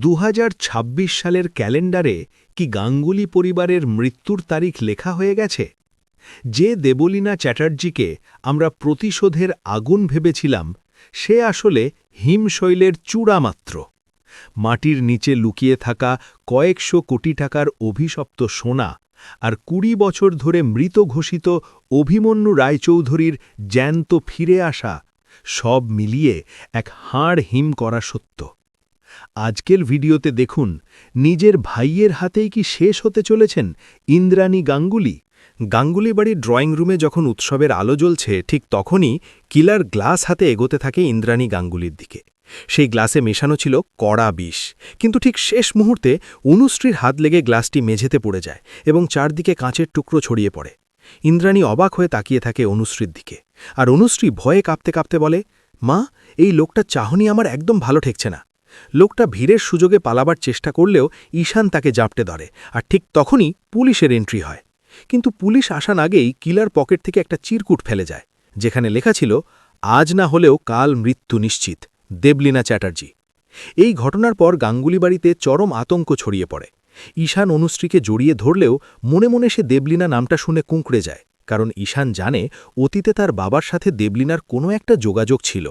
2026 সালের ক্যালেন্ডারে কি গাঙ্গুলি পরিবারের মৃত্যুর তারিখ লেখা হয়ে গেছে? যে দেবলীনা চ্যাটার্জিকে আমরা প্রতিশোধের আগুন ভেবেছিলাম, সে আসলে হিমশৈলের চূড়া মাত্র। মাটির নিচে লুকিয়ে থাকা কয়েকশো কোটি টাকার অভিশপ্ত সোনা আর ২০ বছর ধরে মৃত ঘোষিত অভিমন্যু রায়চৌধুরীর জ্যান্ত ফিরে আসা, সব মিলিয়ে এক হাড় হিম করা সত্য। আজকের ভিডিওতে দেখুন, নিজের ভাইয়ের হাতেই কি শেষ হতে চলেছেন ইন্দ্রাণী গাঙ্গুলি। গাঙ্গুলি বাড়ির ড্রয়িং রুমে যখন উৎসবের আলো জ্বলছে, ঠিক তখনই কিলার গ্লাস হাতে এগোতে থাকে ইন্দ্রাণী গাঙ্গুলির দিকে। সেই গ্লাসে মেশানো ছিল কড়া বিষ, কিন্তু ঠিক শেষ মুহূর্তে অনুশ্রীর হাত লেগে গ্লাসটি মেঝেতে পড়ে যায় এবং চারদিকে কাঁচের টুকরো ছড়িয়ে পড়ে। ইন্দ্রাণী অবাক হয়ে তাকিয়ে থাকে অনুশ্রীর দিকে, আর অনুশ্রী ভয়ে কাঁপতে কাঁপতে বলে, মা, এই লোকটা চাহনি আমার একদম ভালো ঠেকছে না। লোকটা ভিড়ের সুযোগে পালাবার চেষ্টা করলেও ঈশান তাকে জাপটে ধরে, আর ঠিক তখনই পুলিশের এন্ট্রি হয়। কিন্তু পুলিশ আসার আগেই কিলার পকেট থেকে একটা চিরকুট ফেলে যায়, যেখানে লেখা ছিল, আজ না হলেও কাল মৃত্যু নিশ্চিত, দেবলীনা চ্যাটার্জি। এই ঘটনার পর গাঙ্গুলি বাড়িতে চরম আতঙ্ক ছড়িয়ে পড়ে। ঈশান অনুশ্রীকে জড়িয়ে ধরলেও মনে মনে সে দেবলীনা নামটা শুনে কুঁকড়ে যায়, কারণ ঈশান জানে অতীতে তার বাবার সাথে দেবলীনার কোনো একটা যোগাযোগ ছিল।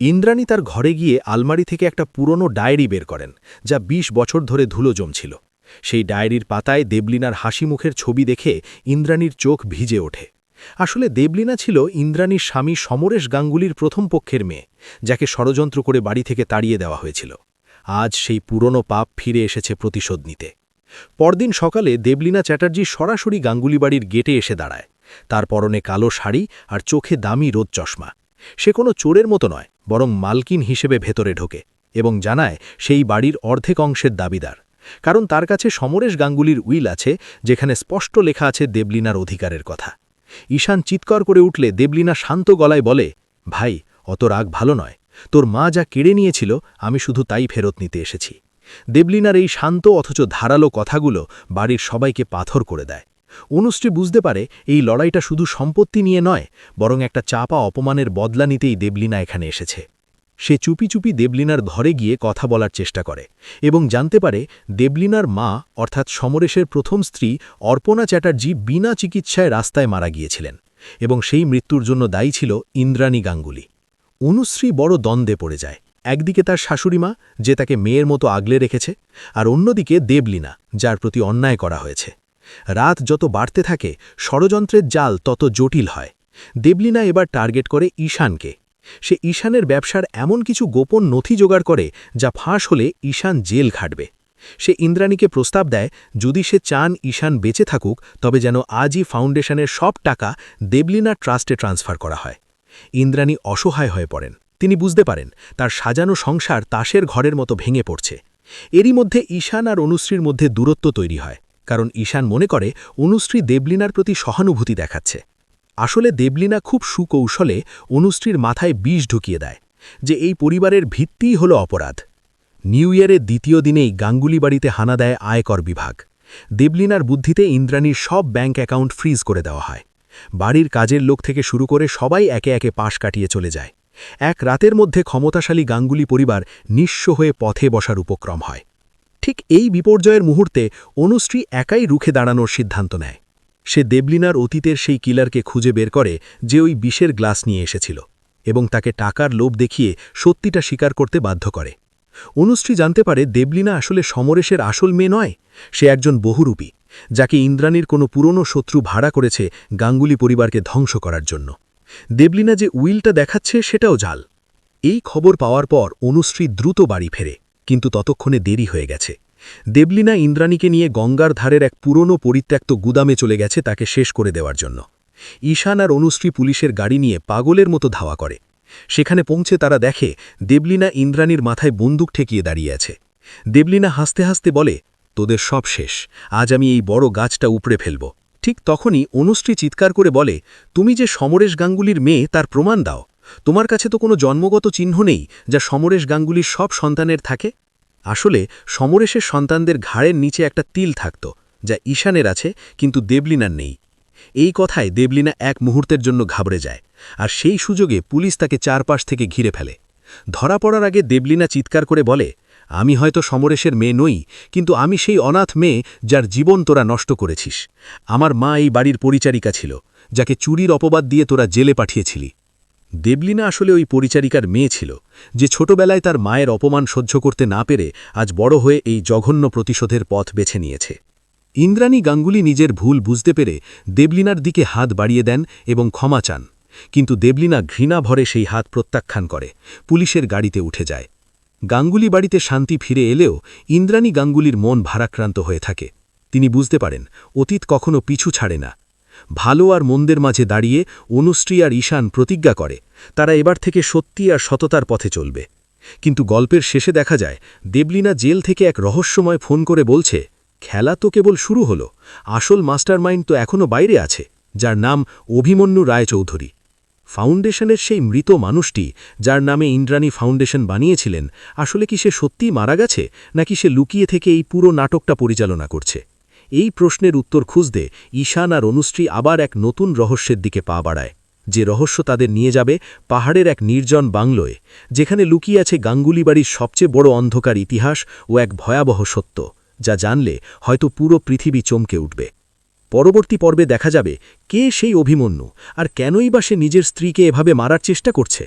ইন্দ্রাণী তার ঘরে গিয়ে আলমারি থেকে একটা পুরনো ডায়েরি বের করেন, যা ২০ বছর ধরে ধুলো জমছিল। সেই ডায়েরির পাতায় দেবলীনার হাসি মুখের ছবি দেখে ইন্দ্রাণীর চোখ ভিজে ওঠে। আসলে দেবলীনা ছিল ইন্দ্রাণীর স্বামী সমরেশ গাঙ্গুলির প্রথম পক্ষের মেয়ে, যাকে ষড়যন্ত্র করে বাড়ি থেকে তাড়িয়ে দেওয়া হয়েছিল। আজ সেই পুরনো পাপ ফিরে এসেছে প্রতিশোধ নিতে। পরদিন সকালে দেবলীনা চ্যাটার্জি সরাসরি গাঙ্গুলি বাড়ির গেটে এসে দাঁড়ায়। তার পরনে কালো শাড়ি আর চোখে দামি রোদ চশমা। সে কোনো চোরের মতো নয়, বরং মালকিন হিসেবে ভেতরে ঢোকে এবং জানায় সেই বাড়ির অর্ধেক অংশের দাবিদার, কারণ তার কাছে সমরেশ গাঙ্গুলির উইল আছে, যেখানে স্পষ্ট লেখা আছে দেবলীনার অধিকারের কথা। ঈশান চিৎকার করে উঠলে দেবলীনা শান্ত গলায় বলে, ভাই, অত রাগ ভালো নয়। তোর মা যা কেড়ে নিয়েছিল, আমি শুধু তাই ফেরত নিতে এসেছি। দেবলীনার এই শান্ত অথচ ধারালো কথাগুলো বাড়ির সবাইকে পাথর করে দেয়। অনুশ্রী বুঝতে পারে এই লড়াইটা শুধু সম্পত্তি নিয়ে নয়, বরং একটা চাপা অপমানের বদলা নিতেই দেবলীনা এখানে এসেছে। সে চুপি চুপি দেবলীনার ঘরে গিয়ে কথা বলার চেষ্টা করে এবং জানতে পারে দেবলীনার মা অর্থাৎ সমরেশের প্রথম স্ত্রী অর্পণা চ্যাটার্জি বিনা চিকিৎসায় রাস্তায় মারা গিয়েছিলেন, এবং সেই মৃত্যুর জন্য দায়ী ছিল ইন্দ্রাণী গাঙ্গুলি। অনুশ্রী বড় দ্বন্দ্বে পড়ে যায়। একদিকে তার শাশুড়িমা, যে তাকে মেয়ের মতো আগলে রেখেছে, আর অন্যদিকে দেবলীনা, যার প্রতি অন্যায় করা হয়েছে। রাত যত বাড়তে থাকে, ষড়যন্ত্রের জাল তত জটিল হয়। দেবলীনা এবার টার্গেট করে ঈশানকে। সে ঈশানের ব্যবসার এমন কিছু গোপন নথি জোগাড় করে, যা ফাঁস হলে ঈশান জেল খাটবে। সে ইন্দ্রাণীকে প্রস্তাব দেয়, যদি সে চান ঈশান বেঁচে থাকুক, তবে যেন আজই ফাউন্ডেশনের সব টাকা দেবলীনার ট্রাস্টে ট্রান্সফার করা হয়। ইন্দ্রাণী অসহায় হয়ে পড়েন। তিনি বুঝতে পারেন তার সাজানো সংসার তাসের ঘরের মতো ভেঙে পড়ছে। এরই মধ্যে ঈশান আর অনুশ্রীর মধ্যে দূরত্ব তৈরি হয়, কারণ ঈশান মনে করে অনুশ্রী দেবলীনার প্রতি সহানুভূতি দেখাচ্ছে। আসলে দেবলীনা খুব সুকৌশলে অনুশ্রীর মাথায় বিষ ঢুকিয়ে দেয় যে এই পরিবারের ভিত্তিই হল অপরাধ। নিউ ইয়ারের দ্বিতীয় দিনেই গাঙ্গুলি বাড়িতে হানা দেয় আয়কর বিভাগ। দেবলীনার বুদ্ধিতে ইন্দ্রাণীর সব ব্যাঙ্ক অ্যাকাউন্ট ফ্রিজ করে দেওয়া হয়। বাড়ির কাজের লোক থেকে শুরু করে সবাই একে একে পাশ কাটিয়ে চলে যায়। এক রাতের মধ্যে ক্ষমতাশালী গাঙ্গুলি পরিবার নিঃস্ব হয়ে পথে বসার উপক্রম হয়। ঠিক এই বিপর্যয়ের মুহূর্তে অনুশ্রী একাই রুখে দাঁড়ানোর সিদ্ধান্ত নেয়। সে দেবলীনার অতীতের সেই কিলারকে খুঁজে বের করে, যে ওই বিষের গ্লাস নিয়ে এসেছিল, এবং তাকে টাকার লোভ দেখিয়ে সত্যিটা স্বীকার করতে বাধ্য করে। অনুশ্রী জানতে পারে দেবলীনা আসলে সমরেশের আসল মেয়ে নয়, সে একজন বহুরূপী, যাকে ইন্দ্রাণীর কোনো পুরনো শত্রু ভাড়া করেছে গাঙ্গুলি পরিবারকে ধ্বংস করার জন্য। দেবলীনা যে উইলটা দেখাচ্ছে, সেটাও জাল। এই খবর পাওয়ার পর অনুশ্রী দ্রুত বাড়ি ফেরে, কিন্তু ততক্ষণে দেরি হয়ে গেছে। দেবলীনা ইন্দ্রাণীকে নিয়ে গঙ্গার ধারের এক পুরনো পরিত্যক্ত গুদামে চলে গেছে তাকে শেষ করে দেওয়ার জন্য। ঈশান আর অনুশ্রী পুলিশের গাড়ি নিয়ে পাগলের মতো ধাওয়া করে। সেখানে পৌঁছে তারা দেখে দেবলীনা ইন্দ্রাণীর মাথায় বন্দুক ঠেকিয়ে দাঁড়িয়ে আছে। দেবলীনা হাসতে হাসতে বলে, তোদের সব শেষ, আজ আমি এই বড় গাছটা উপড়ে ফেলব। ঠিক তখনই অনুশ্রী চিৎকার করে বলে, তুমি যে সমরেশ গাঙ্গুলির মেয়ে, তার প্রমাণ দাও। তোমার কাছে তো কোনো জন্মগত চিহ্ন নেই, যা সমরেশ গাঙ্গুলির সব সন্তানের থাকে। আসলে সমরেশের সন্তানদের ঘাড়ের নিচে একটা তিল থাকত, যা ঈশানের আছে, কিন্তু দেবলীনার নেই। এই কথায় দেবলীনা এক মুহূর্তের জন্য ঘাবড়ে যায়, আর সেই সুযোগে পুলিশ তাকে চারপাশ থেকে ঘিরে ফেলে। ধরা পড়ার আগে দেবলীনা চিৎকার করে বলে, আমি হয়তো সমরেশের মেয়ে নই, কিন্তু আমি সেই অনাথ মেয়ে যার জীবন তোরা নষ্ট করেছিস। আমার মা এই বাড়ির পরিচারিকা ছিল, যাকে চুরির অপবাদ দিয়ে তোরা জেলে পাঠিয়েছিলি। দেবলীনা আসলে ওই পরিচারিকার মেয়ে ছিল, যে ছোটবেলায় তার মায়ের অপমান সহ্য করতে না পেরে আজ বড় হয়ে এই জঘন্য প্রতিশোধের পথ বেছে নিয়েছে। ইন্দ্রাণী গাঙ্গুলি নিজের ভুল বুঝতে পেরে দেবলীনার দিকে হাত বাড়িয়ে দেন এবং ক্ষমা চান, কিন্তু দেবলীনা ঘৃণা ভরে সেই হাত প্রত্যাখ্যান করে, পুলিশের গাড়িতে উঠে যায়। গাঙ্গুলি বাড়িতে শান্তি ফিরে এলেও ইন্দ্রাণী গাঙ্গুলির মন ভারাক্রান্ত হয়ে থাকে। তিনি বুঝতে পারেন অতীত কখনো পিছু ছাড়ে না। ভালো আর মন্দের মাঝে দাঁড়িয়ে অনুশ্রী আর ঈশান প্রতিজ্ঞা করে তারা এবার থেকে সত্যি আর সততার পথে চলবে। কিন্তু গল্পের শেষে দেখা যায় দেবলীনা জেল থেকে এক রহস্যময় ফোন করে বলছে, খেলা তো কেবল শুরু হলো, আসল মাস্টারমাইন্ড তো এখনও বাইরে আছে, যার নাম অভিমন্যু রায়চৌধুরী। ফাউন্ডেশনের সেই মৃত মানুষটি, যার নামে ইন্দ্রাণী ফাউন্ডেশন বানিয়েছিলেন, আসলে কি সে সত্যিই মারা গেছে, নাকি সে লুকিয়ে থেকে এই পুরো নাটকটা পরিচালনা করছে? এই প্রশ্নের উত্তর খুঁজতে ঈশান আর অনুশ্রী আবার এক নতুন রহস্যের দিকে পা বাড়ায়, যে রহস্য তাদের নিয়ে যাবে পাহাড়ের এক নির্জন বাংলোয়, যেখানে লুকিয়ে আছে গাঙ্গুলি বাড়ির সবচেয়ে বড় অন্ধকার ইতিহাস ও এক ভয়াবহ সত্য, যা জানলে হয়তো পুরো পৃথিবী চমকে উঠবে। পরবর্তী পর্বে দেখা যাবে কে সেই অভিমন্যু, আর কেনই বা সে নিজের স্ত্রীকে এভাবে মারার চেষ্টা করছে।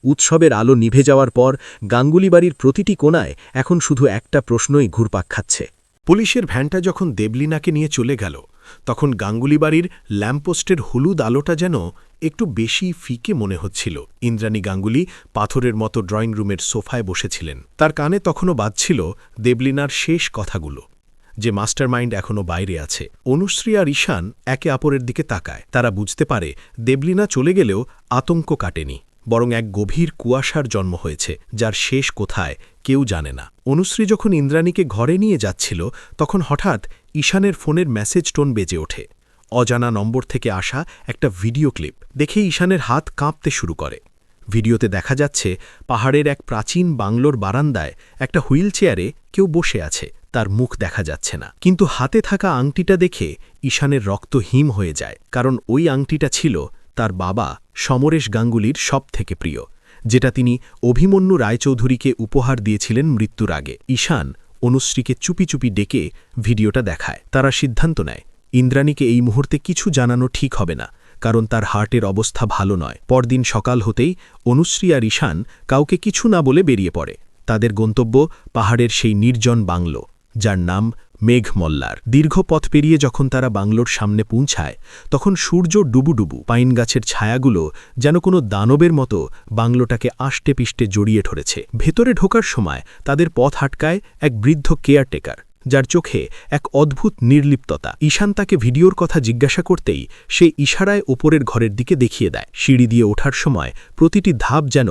উৎসবের আলো নিভে যাওয়ার পর গাঙ্গুলি বাড়ির প্রতিটি কোণায় এখন শুধু একটা প্রশ্নই ঘুরপাক খাচ্ছে। পুলিশের ভ্যানটা যখন দেবলীনাকে নিয়ে চলে গেল, তখন গাঙ্গুলি বাড়ির ল্যাম্পপোস্টের হলুদ আলোটা যেন একটু বেশি ফিকে মনে হচ্ছিল। ইন্দ্রাণী গাঙ্গুলি পাথরের মতো ড্রয়িং রুমের সোফায় বসেছিলেন। তার কানে তখনও বাজছিল দেবলীনার শেষ কথাগুলো, যে মাস্টারমাইন্ড এখনও বাইরে আছে। অনুশ্রী আর ঈশান একে অপরের দিকে তাকায়। তারা বুঝতে পারে দেবলীনা চলে গেলেও আতঙ্ক কাটেনি, বরং এক গভীর কুয়াশার জন্ম হয়েছে, যার শেষ কোথায় কেউ জানে না। অনুশ্রী যখন ইন্দ্রাণীকে ঘরে নিয়ে যাচ্ছিল, তখন হঠাৎ ঈশানের ফোনের মেসেজ টোন বেজে ওঠে। অজানা নম্বর থেকে আসা একটা ভিডিও ক্লিপ দেখে ঈশানের হাত কাঁপতে শুরু করে। ভিডিওতে দেখা যাচ্ছে পাহাড়ের এক প্রাচীন বাংলোর বারান্দায় একটা হুইল চেয়ারে কেউ বসে আছে, তার মুখ দেখা যাচ্ছে না। কিন্তু হাতে থাকা আংটিটা দেখে ঈশানের রক্ত হিম হয়ে যায়, কারণ ওই আংটিটা ছিল তার বাবা সমরেশ গাঙ্গুলির সবথেকে প্রিয়, যেটা তিনি অভিমন্যু রায়চৌধুরীকে উপহার দিয়েছিলেন মৃত্যুর আগে। ঈশান অনুশ্রীকে চুপি চুপি ডেকে ভিডিওটা দেখায়। তারা সিদ্ধান্ত নেয় ইন্দ্রাণীকে এই মুহূর্তে কিছু জানানো ঠিক হবে না, কারণ তার হার্টের অবস্থা ভালো নয়। পরদিন সকাল হতেই অনুশ্রী আর ঈশান কাউকে কিছু না বলে বেরিয়ে পড়ে। তাদের গন্তব্য পাহাড়ের সেই নির্জন বাংলো, যার নাম মেঘমল্লার। দীর্ঘ পথ পেরিয়ে যখন তারা বাংলোর সামনে পৌঁছায়, তখন সূর্য ডুবুডুবু। পাইন গাছের ছায়াগুলো যেন কোনো দানবের মতো বাংলোটাকে আষ্টে পিষ্টে জড়িয়ে ধরেছে। ভেতরে ঢোকার সময় তাদের পথ আটকায় এক বৃদ্ধ কেয়ারটেকার, যার চোখে এক অদ্ভুত নির্লিপ্ততা। ঈশান তাকে ভিডিওর কথা জিজ্ঞাসা করতেই সে ইশারায় ওপরের ঘরের দিকে দেখিয়ে দেয়। সিঁড়ি দিয়ে ওঠার সময় প্রতিটি ধাপ যেন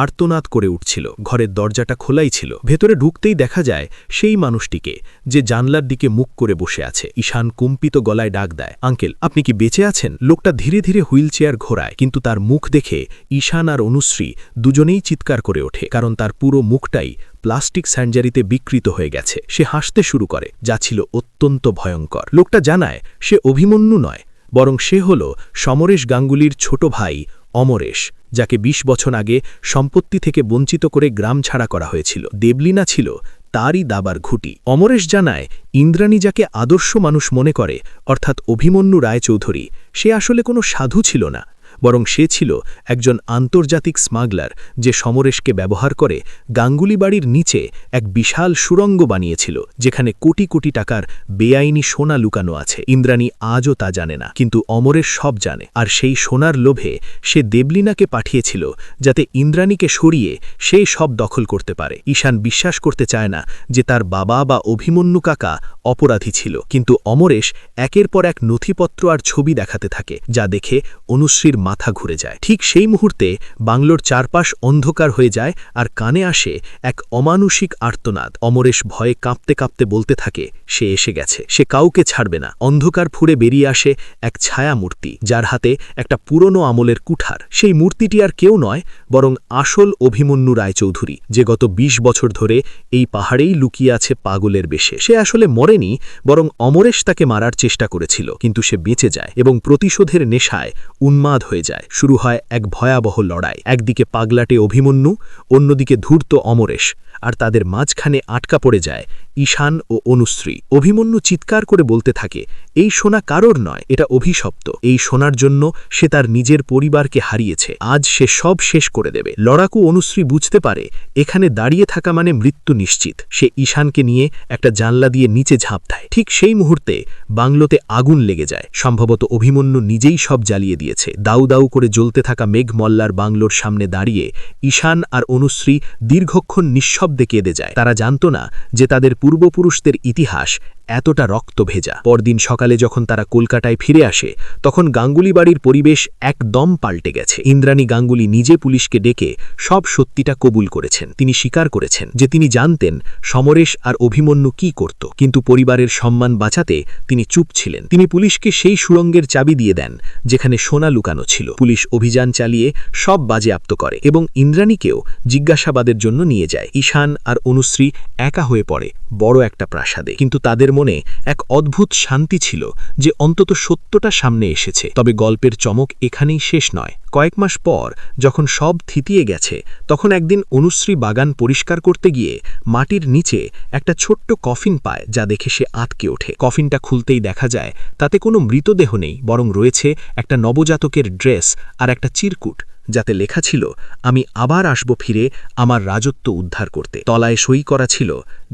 আর্তনাদ করে উঠছিল। ঘরের দরজাটা খোলাই ছিল। ভেতরে ঢুকতেই দেখা যায় সেই মানুষটিকে, যে জানলার দিকে মুখ করে বসে আছে। ঈশান কম্পিত গলায় ডাক দেয়, আঙ্কেল, আপনি কি বেঁচে আছেন? লোকটা ধীরে ধীরে হুইল চেয়ার ঘোরায়, কিন্তু তার মুখ দেখে ঈশান আর অনুশ্রী দুজনেই চিৎকার করে ওঠে, কারণ তার পুরো মুখটাই প্লাস্টিক সার্জারিতে বিকৃত হয়ে গেছে। সে হাসতে শুরু করে, যা ছিল অত্যন্ত ভয়ঙ্কর। লোকটা জানায় সে অভিমন্যু নয়, বরং সে হল সমরেশ গাঙ্গুলির ছোট ভাই অমরেশ, যাকে ২০ বছর আগে সম্পত্তি থেকে বঞ্চিত করে গ্রাম ছাড়া করা হয়েছিল। দেবলীনা ছিল তারই দাবার ঘুঁটি। অমরেশ জানায় ইন্দ্রাণী যাকে আদর্শ মানুষ মনে করে, অর্থাৎ অভিমন্যু রায়চৌধুরী, সে আসলে কোনো সাধু ছিল না, বরং সে ছিল একজন আন্তর্জাতিক স্মাগলার, যে সমরেশকে ব্যবহার করে গাঙ্গুলি বাড়ির নিচে এক বিশাল সুড়ঙ্গ বানিয়েছিল, যেখানে কোটি কোটি টাকার বেআইনি সোনা লুকানো আছে। ইন্দ্রাণী আজও তা জানে না, কিন্তু অমরেশ সব জানে। আর সেই সোনার লোভে সে দেবলীনাকে পাঠিয়েছিল, যাতে ইন্দ্রাণীকে সরিয়ে সে সব দখল করতে পারে। ঈশান বিশ্বাস করতে চায় না যে তার বাবা বা অভিমন্যু কাকা অপরাধী ছিল, কিন্তু অমরেশ একের পর এক নথিপত্র আর ছবি দেখাতে থাকে, যা দেখে অনুশ্রীর মাথা ঘুরে যায়। ঠিক সেই মুহূর্তে বাংলোর চারপাশ অন্ধকার হয়ে যায়, আর কানে আসে এক অমানুষিক আর্তনাদ। অমরেশ ভয়ে কাঁপতে কাঁপতে বলতে থাকে সে এসে গেছে, সে কাউকে ছাড়বে না। অন্ধকার ফুঁড়ে বেরিয়ে আসে এক ছায়া মূর্তি, যার হাতে একটা পুরনো আমলের কুঠার। সেই মূর্তিটি আর কেউ নয়, বরং আসল অভিমন্যু রায়চৌধুরী, যে গত ২০ বছর ধরে এই পাহাড়েই লুকিয়ে আছে পাগলের বেশে। সে আসলে মরেনি, বরং অমরেশ তাকে মারার চেষ্টা করেছিল, কিন্তু সে বেঁচে যায় এবং প্রতিশোধের নেশায় উন্মাদ হয়ে যায়। শুরু হয় এক ভয়াবহ লড়াই। একদিকে পাগলাটে অভিমন্যু, অন্যদিকে ধূর্ত অমরেশ, আর তাদের মাঝখানে আটকা পড়ে যায় ঈশান ও অনুশ্রী। অভিমন্যু চিৎকার করে বলতে থাকে, এই সোনা কারোর নয়, এটা অভিশপ্ত। এই সোনার জন্য সে তার নিজের পরিবারকে হারিয়েছে, আজ সে সব শেষ করে দেবে। লড়াকু অনুশ্রী বুঝতে পারে এখানে দাঁড়িয়ে থাকা মানে মৃত্যু নিশ্চিত। সে ঈশানকে নিয়ে একটা জানলা দিয়ে নিচে ঝাঁপ দেয়। ঠিক সেই মুহূর্তে বাংলোতে আগুন লেগে যায়। সম্ভবত অভিমন্যু নিজেই সব জ্বালিয়ে দিয়েছে। দাউ দাউ করে জ্বলতে থাকা মেঘ মল্লার বাংলোর সামনে দাঁড়িয়ে ঈশান আর অনুশ্রী দীর্ঘক্ষণ নিঃশব্দে কেঁদে যায়। তারা জানত না যে তাদের পূর্বপুরুষদের ইতিহাস এতটা রক্ত ভেজা। পরদিন সকালে যখন তারা কলকাতায় ফিরে আসে, তখন গাঙ্গুলি বাড়ির পরিবেশ একদম পাল্টে গেছে। ইন্দ্রাণী গাঙ্গুলি নিজে পুলিশকে ডেকে সব সত্যিটা কবুল করেছেন। তিনি স্বীকার করেছেন যে তিনি জানতেন সমরেশ আর অভিমন্যু কি করত, কিন্তু পরিবারের সম্মান বাঁচাতে তিনি চুপ ছিলেন। তিনি পুলিশকে সেই সুড়ঙ্গের চাবি দিয়ে দেন যেখানে সোনা লুকানো ছিল। পুলিশ অভিযান চালিয়ে সব বাজেয়াপ্ত করে এবং ইন্দ্রাণীকেও জিজ্ঞাসাবাদের জন্য নিয়ে যায়। ঈশান আর অনুশ্রী একা হয়ে পড়ে বড় একটা প্রাসাদে, কিন্তু তাদের মনে এক অদ্ভুত শান্তি ছিল যে অন্তত সত্যটা সামনে এসেছে। তবে গল্পের চমক এখানেই শেষ নয়। কয়েক মাস পর যখন সব থিতিয়ে গেছে, তখন একদিন অনুশ্রী বাগান পরিষ্কার করতে গিয়ে মাটির নিচে একটা ছোট্ট কফিন পায়, যা দেখে সে আঁতকে ওঠে। কফিনটা খুলতেই দেখা যায় তাতে কোনো মৃতদেহ নেই, বরং রয়েছে একটা নবজাতকের ড্রেস আর একটা চিরকুট, যাতে লেখা ছিল, আমি আবার আসব ফিরে আমার রাজত্ব উদ্ধার করতে। তলায় সই করা ছিল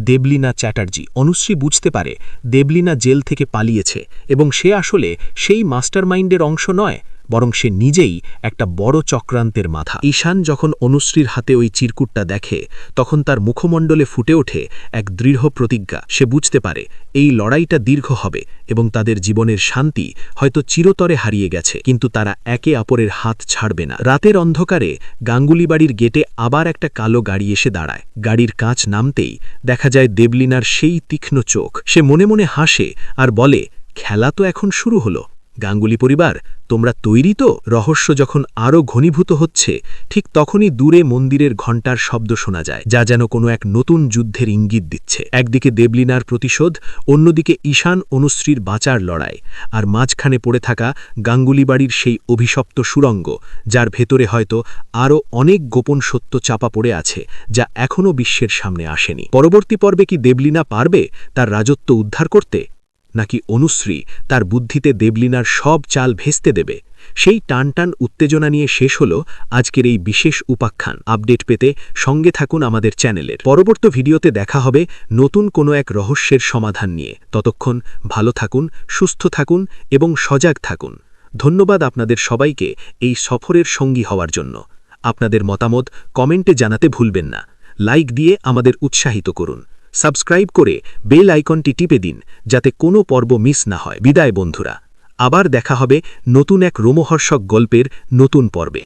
দেবলীনা চ্যাটার্জি। অনুশ্রী বুঝতে পারে দেবলীনা জেল থেকে পালিয়েছে এবং সে আসলে সেই মাস্টারমাইন্ডের অংশ নয়, বরং সে নিজেই একটা বড় চক্রান্তের মাথা। ঈশান যখন অনুশ্রীর হাতে ওই চিরকুটটা দেখে, তখন তার মুখমণ্ডলে ফুটে ওঠে এক দৃঢ় প্রতিজ্ঞা। সে বুঝতে পারে এই লড়াইটা দীর্ঘ হবে এবং তাদের জীবনের শান্তি হয়তো চিরতরে হারিয়ে গেছে, কিন্তু তারা একে অপরের হাত ছাড়বে না। রাতের অন্ধকারে গাঙ্গুলি বাড়ির গেটে আবার একটা কালো গাড়ি এসে দাঁড়ায়। গাড়ির কাঁচ নামতেই দেখা যায় দেবলীনার সেই তীক্ষ্ণ চোখ। সে মনে মনে হাসে আর বলে, খেলা তো এখন শুরু হলো। গাঙ্গুলি পরিবার, তোমরা তৈরি তো? রহস্য যখন আরও ঘনীভূত হচ্ছে, ঠিক তখনই দূরে মন্দিরের ঘণ্টার শব্দ শোনা যায়, যা যেন কোনো এক নতুন যুদ্ধের ইঙ্গিত দিচ্ছে। একদিকে দেবলীনার প্রতিশোধ, অন্যদিকে ঈশান অনুশ্রীর বাঁচার লড়াই, আর মাঝখানে পড়ে থাকা গাঙ্গুলি বাড়ির সেই অভিশপ্ত সুড়ঙ্গ, যার ভেতরে হয়তো আরও অনেক গোপন সত্য চাপা পড়ে আছে, যা এখনও বিশ্বের সামনে আসেনি। পরবর্তী পর্বে কি দেবলীনা পারবে তার রাজত্ব উদ্ধার করতে, নাকি অনুশ্রী তার বুদ্ধিতে দেবলীনার সব চাল ভেস্তে দেবে? সেই টানটান উত্তেজনা নিয়ে শেষ হল আজকের এই বিশেষ উপাখ্যান। আপডেট পেতে সঙ্গে থাকুন আমাদের চ্যানেলের। পরবর্তী ভিডিওতে দেখা হবে নতুন কোনো এক রহস্যের সমাধান নিয়ে। ততক্ষণ ভালো থাকুন, সুস্থ থাকুন এবং সজাগ থাকুন। ধন্যবাদ আপনাদের সবাইকে এই সফরের সঙ্গী হওয়ার জন্য। আপনাদের মতামত কমেন্টে জানাতে ভুলবেন না। লাইক দিয়ে আমাদের উৎসাহিত করুন। সাবস্ক্রাইব করে বেল আইকনটি টিপে দিন, যাতে কোনো পর্ব মিস না হয়। বিদায় বন্ধুরা, আবার দেখা হবে নতুন এক রোমহর্ষক গল্পের নতুন পর্বে।